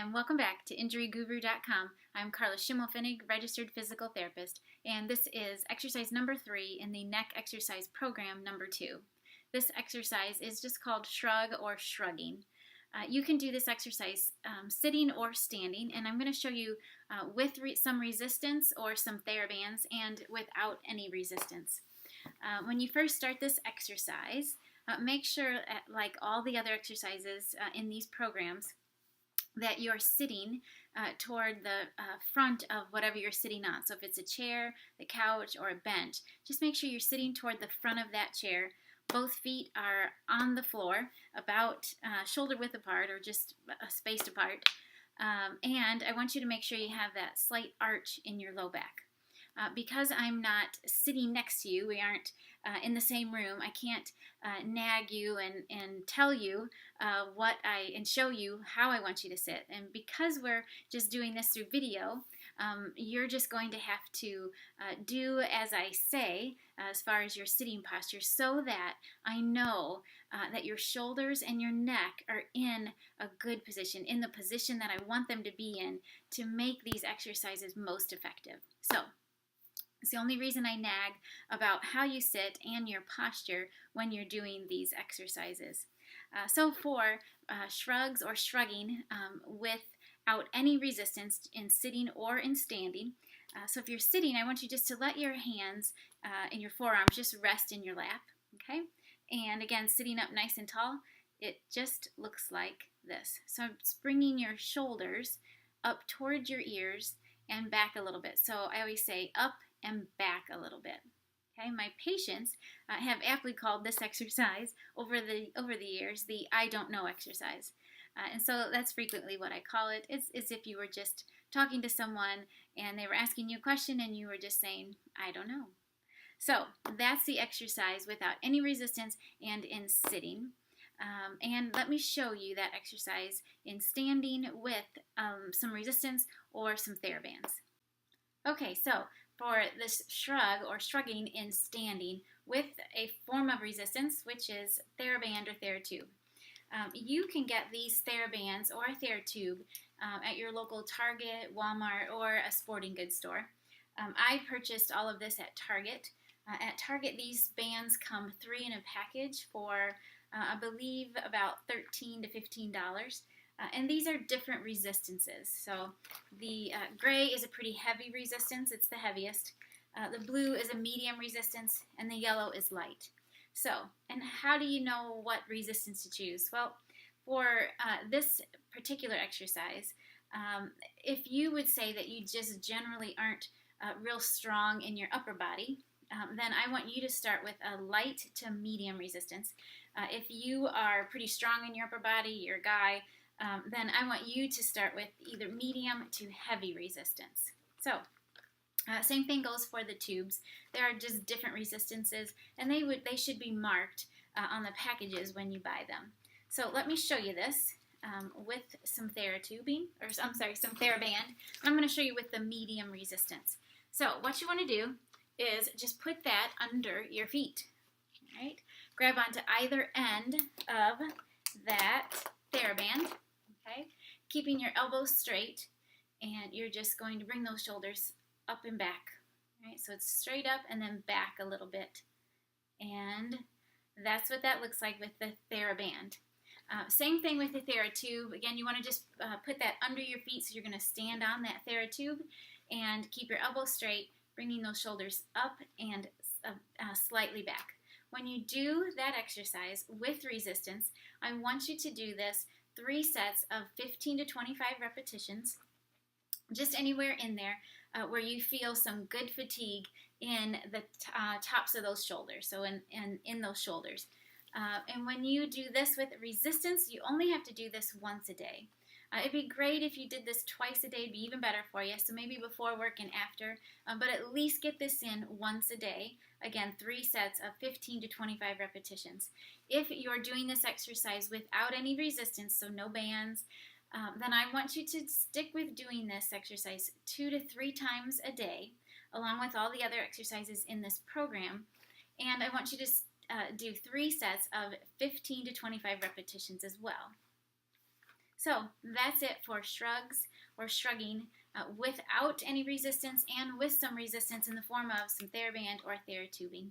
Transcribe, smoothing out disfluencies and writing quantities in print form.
and welcome back to InjuryGuru.com. I'm Carla Schimmelfinnig, registered physical therapist, and this is exercise number 3 in the neck exercise program number 2. This exercise is just called shrug or shrugging. You can do this exercise sitting or standing, and I'm going to show you with some resistance or some TheraBands and without any resistance. When you first start this exercise, make sure, like all the other exercises in these programs, that you're sitting toward the front of whatever you're sitting on. So if it's a chair, the couch, or a bench, just make sure you're sitting toward the front of that chair. Both feet are on the floor, about shoulder width apart or just spaced apart. And I want you to make sure you have that slight arch in your low back. Because I'm not sitting next to you, we aren't in the same room, I can't nag you and tell you and show you how I want you to sit. And because we're just doing this through video, you're just going to have to do as I say as far as your sitting posture, so that I know that your shoulders and your neck are in a good position, in the position that I want them to be in to make these exercises most effective. So it's the only reason I nag about how you sit and your posture when you're doing these exercises. So for shrugs or shrugging without any resistance in sitting or in standing, so if you're sitting, I want you just to let your hands and your forearms just rest in your lap, okay? And again, sitting up nice and tall, it just looks like this. So it's bringing your shoulders up towards your ears and back a little bit. So I always say up and back a little bit. Okay, my patients have aptly called this exercise over the years the I don't know exercise. And so that's frequently what I call it. It's as if you were just talking to someone and they were asking you a question and you were just saying, I don't know. So that's the exercise without any resistance and in sitting. And let me show you that exercise in standing with some resistance or some TheraBands. Okay, so for this shrug or shrugging in standing with a form of resistance, which is TheraBand or TheraTube. You can get these TheraBands or a TheraTube at your local Target, Walmart, or a sporting goods store. I purchased all of this at Target. At Target, these bands come 3 in a package for, I believe, about $13 to $15. And these are different resistances. So the gray is a pretty heavy resistance. It's the heaviest. The blue is a medium resistance, and the yellow is light. So, and how do you know what resistance to choose? Well, for this particular exercise, if you would say that you just generally aren't real strong in your upper body, then I want you to start with a light to medium resistance. If you are pretty strong in your upper body, you're a guy, then I want you to start with either medium to heavy resistance. So, same thing goes for the tubes. There are just different resistances, and they should be marked on the packages when you buy them. So let me show you this with some some TheraBand. I'm going to show you with the medium resistance. So what you want to do is just put that under your feet. All right? Grab onto either end of that TheraBand. Okay? Keeping your elbows straight, and you're just going to bring those shoulders up and back. Right? So it's straight up and then back a little bit. And that's what that looks like with the TheraBand. Same thing with the TheraTube. Again, you want to just put that under your feet, so you're going to stand on that TheraTube and keep your elbows straight, bringing those shoulders up and slightly back. When you do that exercise with resistance, I want you to do this 3 sets of 15 to 25 repetitions, just anywhere in there where you feel some good fatigue in the tops of those shoulders, so in those shoulders. And when you do this with resistance, you only have to do this once a day. It'd be great if you did this twice a day. It'd be even better for you, so maybe before work and after, but at least get this in once a day. Again, 3 sets of 15 to 25 repetitions. If you're doing this exercise without any resistance, so no bands, then I want you to stick with doing this exercise 2 to 3 times a day, along with all the other exercises in this program. And I want you to do 3 sets of 15 to 25 repetitions as well. So that's it for shrugs or shrugging without any resistance and with some resistance in the form of some TheraBand or TheraTubing.